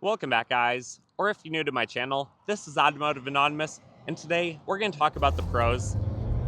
Welcome back, guys, or if you're new to my channel, this is Automotive Anonymous, and today we're going to talk about the pros,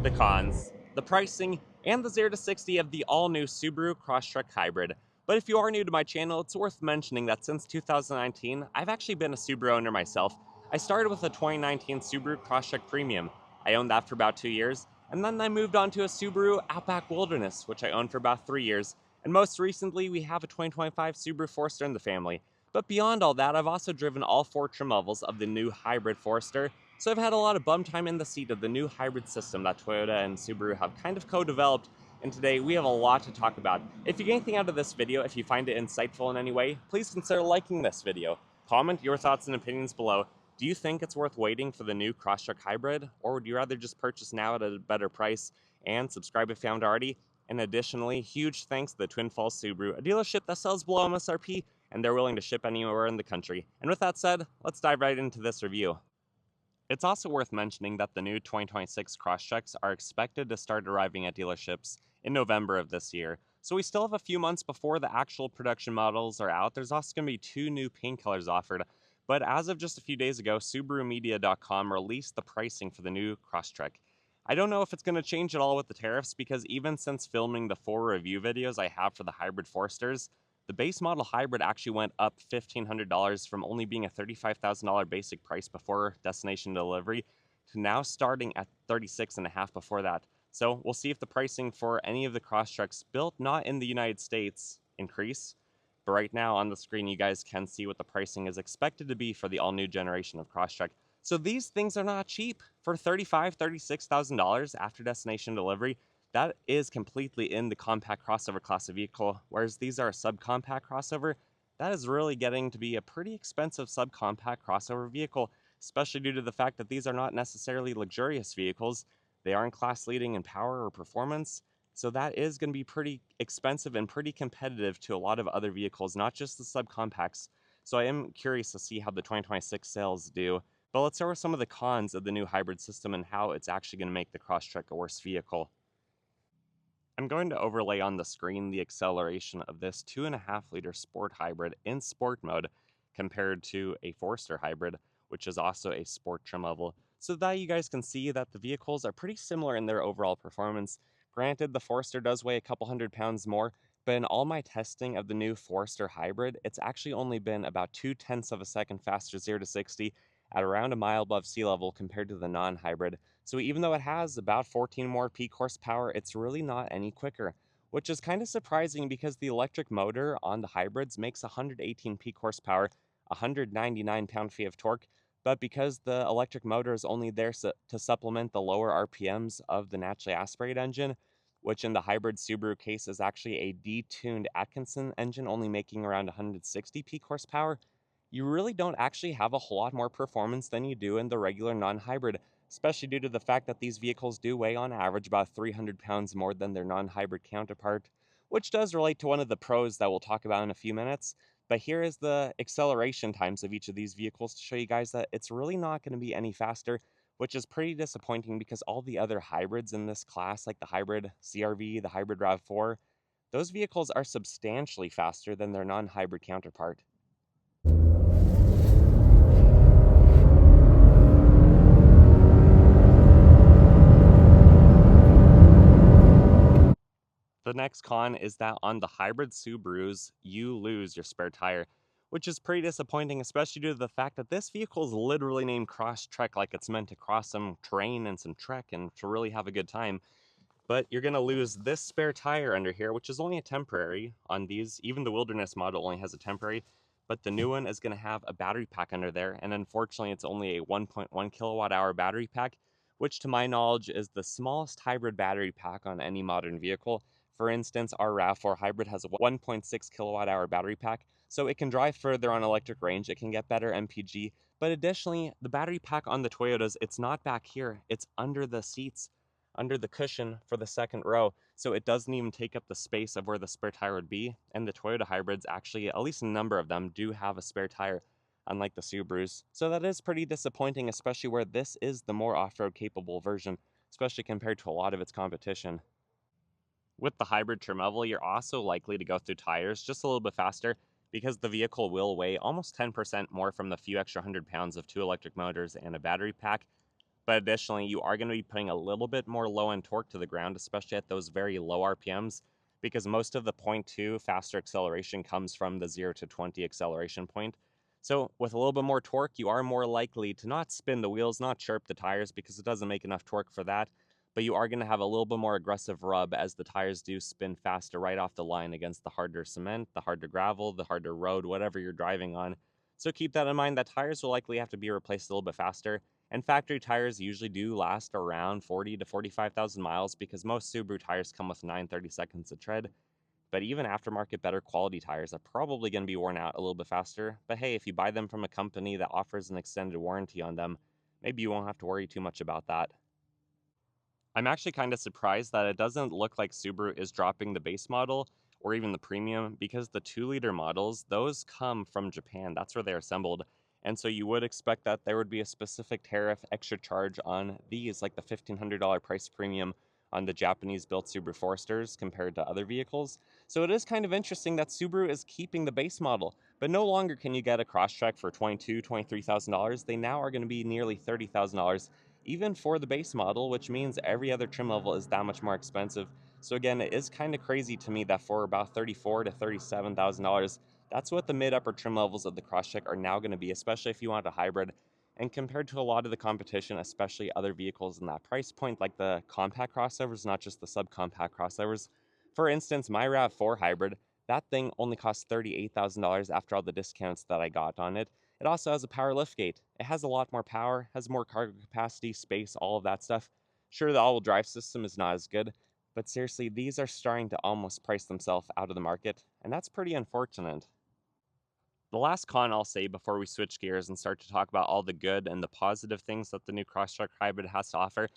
the cons, the pricing, and the 0 to 60 of the all-new Subaru Crosstrek Hybrid. But if you are new to my channel, it's worth mentioning that since 2019, I've actually been a Subaru owner myself. I started with a 2019 Subaru Crosstrek Premium. I owned that for about 2 years, and then I moved on to a Subaru Outback Wilderness, which I owned for about 3 years, and most recently we have a 2025 Subaru Forester in the family. But beyond all that, I've also driven all 4 trim levels of the new hybrid Forester, so I've had a lot of bum time in the seat of the new hybrid system that Toyota and Subaru have kind of co-developed, and today we have a lot to talk about. If you get anything out of this video, if you find it insightful in any way, please consider liking this video. Comment your thoughts and opinions below. Do you think it's worth waiting for the new Crosstrek Hybrid, or would you rather just purchase now at a better price? And subscribe if you haven't already. And additionally, huge thanks to the Twin Falls Subaru, a dealership that sells below MSRP, and they're willing to ship anywhere in the country. And with that said, let's dive right into this review. It's also worth mentioning that the new 2026 Crosstreks are expected to start arriving at dealerships in November of this year. So we still have a few months before the actual production models are out. There's also going to be 2 new paint colors offered. But as of just a few days ago, SubaruMedia.com released the pricing for the new Crosstrek. I don't know if it's going to change at all with the tariffs, because even since filming the 4 review videos I have for the hybrid Foresters, the base model hybrid actually went up $1,500 from only being a $35,000 basic price before destination delivery to now starting at $36,500 before that. So we'll see if the pricing for any of the Crosstreks built not in the United States increase. But right now on the screen, you guys can see what the pricing is expected to be for the all-new generation of Crosstrek. So these things are not cheap. For $35,000, $36,000 after destination delivery, that is completely in the compact crossover class of vehicle, whereas these are a subcompact crossover. That is really getting to be a pretty expensive subcompact crossover vehicle, especially due to the fact that these are not necessarily luxurious vehicles. They aren't class leading in power or performance, so that is going to be pretty expensive and pretty competitive to a lot of other vehicles, not just the subcompacts. So I am curious to see how the 2026 sales do. But let's start with some of the cons of the new hybrid system and how it's actually going to make the Crosstrek a worse vehicle. I'm going to overlay on the screen the acceleration of this 2.5-liter sport hybrid in sport mode compared to a Forester hybrid, which is also a sport trim level, so that you guys can see that the vehicles are pretty similar in their overall performance. Granted, the Forester does weigh a couple hundred pounds more, but in all my testing of the new Forester hybrid, it's actually only been about 0.2 of a second faster 0 to 60 at around a mile above sea level compared to the non-hybrid. So even though it has about 14 more peak horsepower, it's really not any quicker, which is kind of surprising because the electric motor on the hybrids makes 118 peak horsepower, 199 pound-feet of torque, but because the electric motor is only there to supplement the lower RPMs of the naturally aspirated engine, which in the hybrid Subaru case is actually a detuned Atkinson engine only making around 160 peak horsepower, you really don't actually have a whole lot more performance than you do in the regular non-hybrid, especially due to the fact that these vehicles do weigh on average about 300 pounds more than their non-hybrid counterpart, which does relate to one of the pros that we'll talk about in a few minutes. But here is the acceleration times of each of these vehicles to show you guys that it's really not going to be any faster, which is pretty disappointing because all the other hybrids in this class, like the hybrid CRV, the hybrid RAV4, those vehicles are substantially faster than their non-hybrid counterpart. The next con is that on the hybrid Subarus, you lose your spare tire, which is pretty disappointing, especially due to the fact that this vehicle is literally named Crosstrek, like it's meant to cross some terrain and some trek and to really have a good time. But you're going to lose this spare tire under here, which is only a temporary on these. Even the Wilderness model only has a temporary, but the new one is going to have a battery pack under there, and unfortunately it's only a 1.1 kilowatt hour battery pack, which to my knowledge is the smallest hybrid battery pack on any modern vehicle. For instance, our RAV4 hybrid has a 1.6 kilowatt hour battery pack, so it can drive further on electric range, it can get better MPG, but additionally, the battery pack on the Toyotas, it's not back here, it's under the seats, under the cushion for the second row, so it doesn't even take up the space of where the spare tire would be. And the Toyota hybrids actually, at least a number of them, do have a spare tire, unlike the Subarus. So that is pretty disappointing, especially where this is the more off-road capable version, especially compared to a lot of its competition. With the hybrid trim level, you're also likely to go through tires just a little bit faster, because the vehicle will weigh almost 10% more from the few extra 100 pounds of two electric motors and a battery pack. But additionally, you are going to be putting a little bit more low-end torque to the ground, especially at those very low RPMs, because most of the 0.2 faster acceleration comes from the 0 to 20 acceleration point. So with a little bit more torque, you are more likely to not spin the wheels, not chirp the tires, because it doesn't make enough torque for that, but you are going to have a little bit more aggressive rub as the tires do spin faster right off the line against the harder cement, the harder gravel, the harder road, whatever you're driving on. So keep that in mind, that tires will likely have to be replaced a little bit faster. And factory tires usually do last around 40 to 45,000 miles because most Subaru tires come with 9/32 of tread. But even aftermarket better quality tires are probably going to be worn out a little bit faster. But hey, if you buy them from a company that offers an extended warranty on them, maybe you won't have to worry too much about that. I'm actually kind of surprised that it doesn't look like Subaru is dropping the base model or even the premium, because the 2-liter models, those come from Japan. That's where they're assembled. And so you would expect that there would be a specific tariff extra charge on these, like the $1,500 price premium on the Japanese built Subaru Foresters compared to other vehicles. So it is kind of interesting that Subaru is keeping the base model, but no longer can you get a Crosstrek for $22,000, $23,000. They now are going to be nearly $30,000 even for the base model, which means every other trim level is that much more expensive. So again, it is kind of crazy to me that for about $34,000 to $37,000, that's what the mid upper trim levels of the Crosstrek are now going to be, especially if you want a hybrid. And compared to a lot of the competition, especially other vehicles in that price point, like the compact crossovers, not just the subcompact crossovers. For instance, my RAV4 hybrid, that thing only costs $38,000 after all the discounts that I got on it. It also has a power liftgate. It has a lot more power, has more cargo capacity, space, all of that stuff. Sure, the all-wheel drive system is not as good, but seriously, these are starting to almost price themselves out of the market, and that's pretty unfortunate. The last con I'll say before we switch gears and start to talk about all the good and the positive things that the new Crosstrek Hybrid has to offer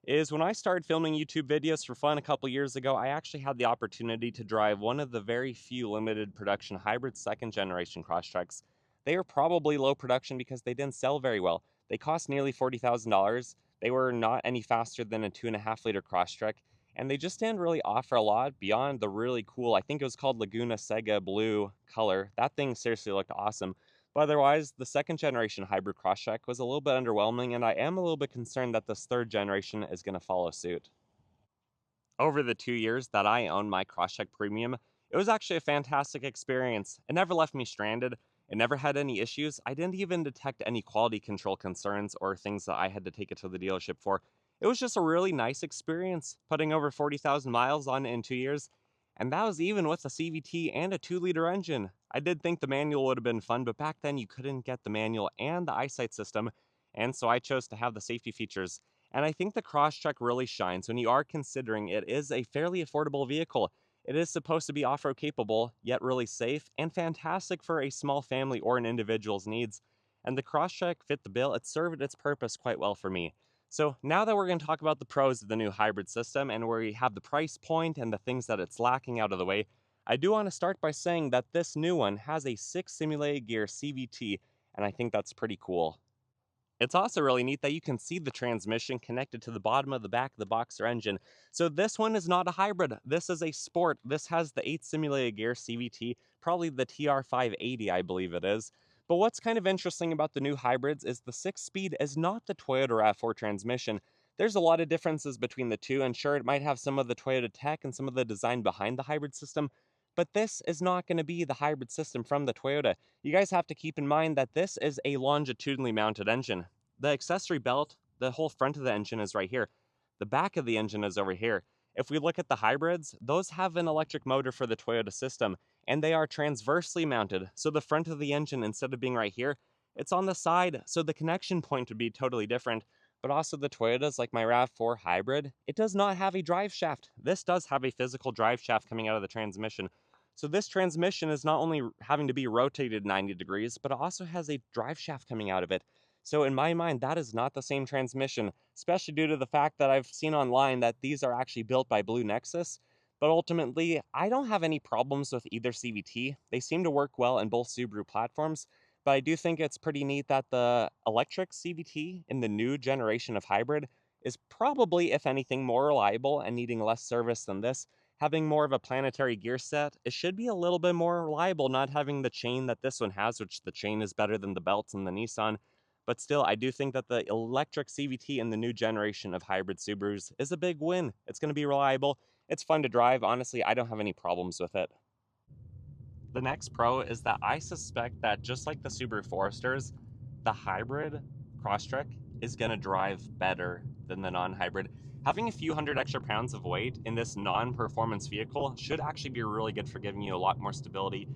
is when I started filming YouTube videos for fun a couple years ago, I actually had the opportunity to drive one of the very few limited production hybrid second generation Crosstreks. They were probably low production because they didn't sell very well. They cost nearly $40,000. They were not any faster than a 2.5 liter Crosstrek, and they just didn't really offer a lot beyond the really cool, I think it was called Laguna Sega blue color. That thing seriously looked awesome. But otherwise, the second generation hybrid Crosstrek was a little bit underwhelming, and I am a little bit concerned that this third generation is going to follow suit. Over the 2 years that I owned my Crosstrek Premium, it was actually a fantastic experience. It never left me stranded. It never had any issues. I didn't even detect any quality control concerns or things that I had to take it to the dealership for. It was just a really nice experience, putting over 40,000 miles on it in 2 years. And that was even with a CVT and a 2-liter engine. I did think the manual would have been fun, but back then you couldn't get the manual and the eyesight system. And so I chose to have the safety features. And I think the Crosstrek really shines when you are considering it is a fairly affordable vehicle. It is supposed to be off-road capable, yet really safe, and fantastic for a small family or an individual's needs. And the Crosstrek fit the bill. It served its purpose quite well for me. So now that we're going to talk about the pros of the new hybrid system and where we have the price point and the things that it's lacking out of the way, I do want to start by saying that this new one has a 6 simulated gear CVT, and I think that's pretty cool. It's also really neat that you can see the transmission connected to the bottom of the back of the Boxer engine. So this one is not a hybrid. This is a sport. This has the 8 simulated gear CVT, probably the TR580, I believe it is. But what's kind of interesting about the new hybrids is the 6-speed is not the Toyota RAV4 transmission. There's a lot of differences between the two, and sure, it might have some of the Toyota tech and some of the design behind the hybrid system, but this is not going to be the hybrid system from the Toyota. You guys have to keep in mind that this is a longitudinally mounted engine. The accessory belt, the whole front of the engine is right here. The back of the engine is over here. If we look at the hybrids, those have an electric motor for the Toyota system, and they are transversely mounted. So the front of the engine, instead of being right here, it's on the side, so the connection point would be totally different. But also the Toyotas, like my RAV4 Hybrid, it does not have a drive shaft. This does have a physical drive shaft coming out of the transmission. So this transmission is not only having to be rotated 90 degrees, but it also has a drive shaft coming out of it. So in my mind, that is not the same transmission, especially due to the fact that I've seen online that these are actually built by Blue Nexus. But ultimately, I don't have any problems with either CVT. They seem to work well in both Subaru platforms. But I do think it's pretty neat that the electric CVT in the new generation of hybrid is probably, if anything, more reliable and needing less service than this. having more of a planetary gear set, it should be a little bit more reliable, not having the chain that this one has, which the chain is better than the belts in the Nissan. But still, I do think that the electric CVT in the new generation of hybrid Subarus is a big win. It's going to be reliable. It's fun to drive. Honestly, I don't have any problems with it. The next pro is that I suspect that just like the Subaru Foresters, the hybrid Crosstrek is going to drive better than the non-hybrid. Having a few hundred extra pounds of weight in this non-performance vehicle should actually be really good for giving you a lot more stability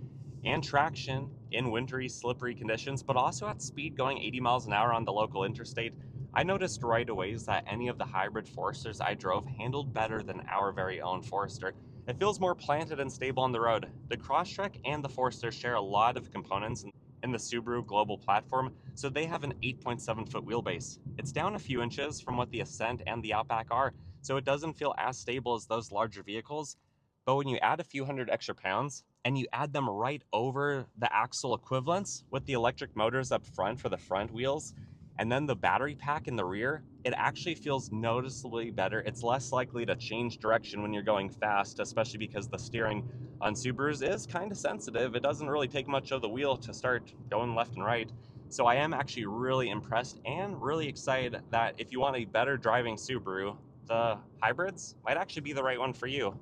and traction in wintry, slippery conditions, but also at speed going 80 miles an hour on the local interstate. I noticed right away that any of the hybrid Foresters I drove handled better than our very own Forester. It feels more planted and stable on the road. The Crosstrek and the Forester share a lot of components in the Subaru global platform, so they have an 8.7-foot wheelbase. It's down a few inches from what the Ascent and the Outback are, so it doesn't feel as stable as those larger vehicles. But when you add a few hundred extra pounds and you add them right over the axle equivalents with the electric motors up front for the front wheels, and then the battery pack in the rear, it actually feels noticeably better. It's less likely to change direction when you're going fast, especially because the steering on Subarus is kind of sensitive. It doesn't really take much of the wheel to start going left and right. So I am actually really impressed and really excited that if you want a better driving Subaru, the hybrids might actually be the right one for you.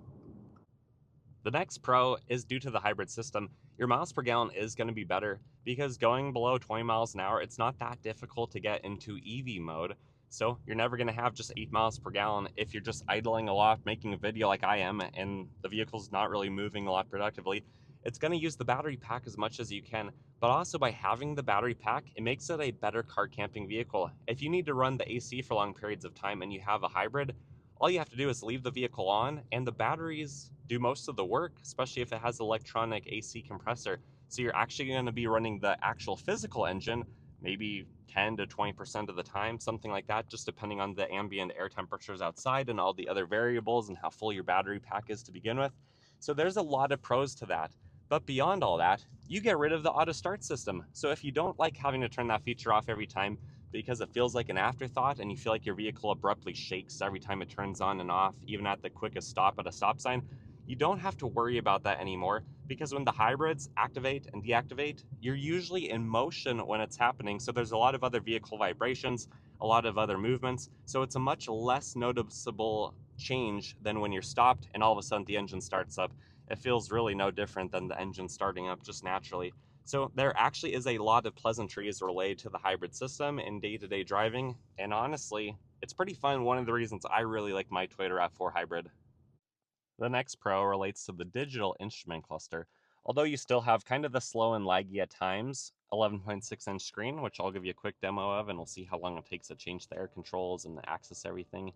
The next pro is due to the hybrid system. Your miles per gallon is going to be better because going below 20 miles an hour, it's not that difficult to get into EV mode. So you're never going to have just 8 miles per gallon if you're just idling a lot, making a video like I am, and the vehicle's not really moving a lot productively. It's going to use the battery pack as much as you can, but also by having the battery pack, it makes it a better car camping vehicle. If you need to run the AC for long periods of time and you have a hybrid, all you have to do is leave the vehicle on and the batteries do most of the work, especially if it has electronic AC compressor. So you're actually going to be running the actual physical engine maybe 10 to 20% of the time, something like that, just depending on the ambient air temperatures outside and all the other variables and how full your battery pack is to begin with. So there's a lot of pros to that. But beyond all that, you get rid of the auto start system. So if you don't like having to turn that feature off every time, because it feels like an afterthought and you feel like your vehicle abruptly shakes every time it turns on and off, even at the quickest stop at a stop sign, you don't have to worry about that anymore because when the hybrids activate and deactivate, you're usually in motion when it's happening. So there's a lot of other vehicle vibrations, a lot of other movements. So it's a much less noticeable change than when you're stopped and all of a sudden the engine starts up. It feels really no different than the engine starting up just naturally. So there actually is a lot of pleasantries related to the hybrid system in day-to-day driving, and honestly, it's pretty fun. One of the reasons I really like my Toyota RAV4 Hybrid. The next pro relates to the digital instrument cluster. Although you still have kind of the slow and laggy at times, 11.6-inch screen, which I'll give you a quick demo of, and we'll see how long it takes to change the air controls and access everything.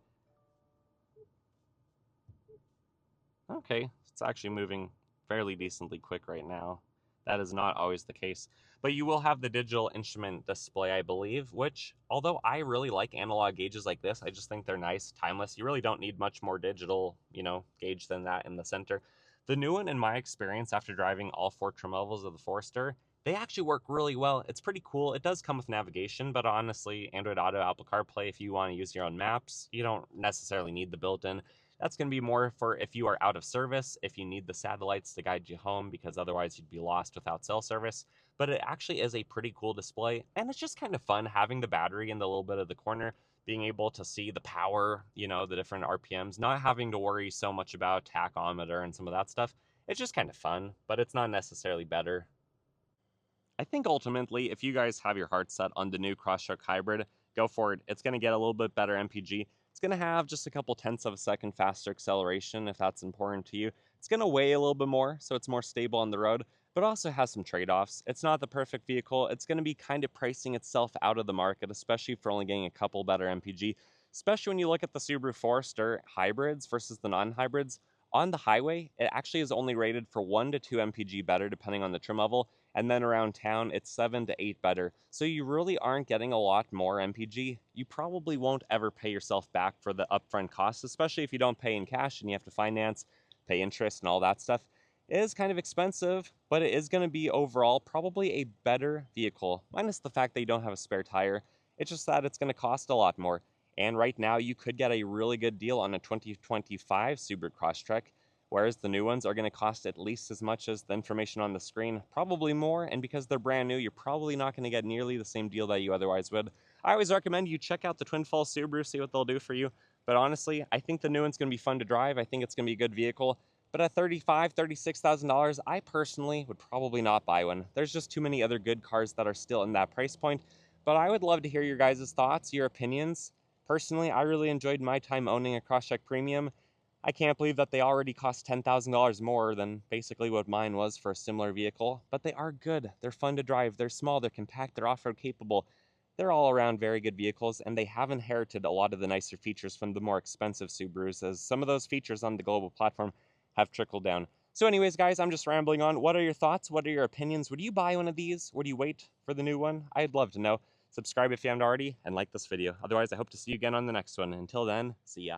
Okay, it's actually moving fairly decently quick right now. That is not always the case. But you will have the digital instrument display, I believe, which, although I really like analog gauges like this, I just think they're nice, timeless. You really don't need much more digital, gauge than that in the center. The new one, in my experience, after driving all 4 trim levels of the Forester, they actually work really well. It's pretty cool. It does come with navigation, but honestly, Android Auto, Apple CarPlay, if you want to use your own maps, you don't necessarily need the built-in. That's going to be more for if you are out of service, if you need the satellites to guide you home, because otherwise you'd be lost without cell service. But it actually is a pretty cool display, and it's just kind of fun having the battery in the little bit of the corner, being able to see the power, the different RPMs, not having to worry so much about tachometer and some of that stuff. It's just kind of fun, but it's not necessarily better. I think ultimately, if you guys have your heart set on the new Crosstrek Hybrid, go for it. It's going to get a little bit better MPG. It's going to have just a couple tenths of a second faster acceleration if that's important to you. It's going to weigh a little bit more, so it's more stable on the road, but also has some trade-offs. It's not the perfect vehicle. It's going to be kind of pricing itself out of the market, especially for only getting a couple better MPG, especially when you look at the Subaru Forester hybrids versus the non-hybrids. On the highway, it actually is only rated for 1 to 2 MPG better depending on the trim level, and then around town it's 7 to 8 better. So you really aren't getting a lot more MPG. You probably won't ever pay yourself back for the upfront costs, especially if you don't pay in cash and you have to finance, pay interest and all that stuff. It is kind of expensive, but it is going to be overall probably a better vehicle, minus the fact that you don't have a spare tire. It's just that it's going to cost a lot more. And right now you could get a really good deal on a 2025 Subaru Crosstrek whereas the new ones are going to cost at least as much as the information on the screen, probably more, and because they're brand new, you're probably not going to get nearly the same deal that you otherwise would. I always recommend you check out the Twin Falls Subaru, see what they'll do for you, but honestly, I think the new one's going to be fun to drive. I think it's going to be a good vehicle, but at $35,000, $36,000, I personally would probably not buy one. There's just too many other good cars that are still in that price point, but I would love to hear your guys' thoughts, your opinions. Personally, I really enjoyed my time owning a Crosstrek Premium. I can't believe that they already cost $10,000 more than basically what mine was for a similar vehicle, but they are good. They're fun to drive. They're small, they're compact, they're off-road capable. They're all around very good vehicles, and they have inherited a lot of the nicer features from the more expensive Subarus, as some of those features on the global platform have trickled down. So anyways, guys, I'm just rambling on. What are your thoughts? What are your opinions? Would you buy one of these? Would you wait for the new one? I'd love to know. Subscribe if you haven't already, and like this video. Otherwise, I hope to see you again on the next one. Until then, see ya.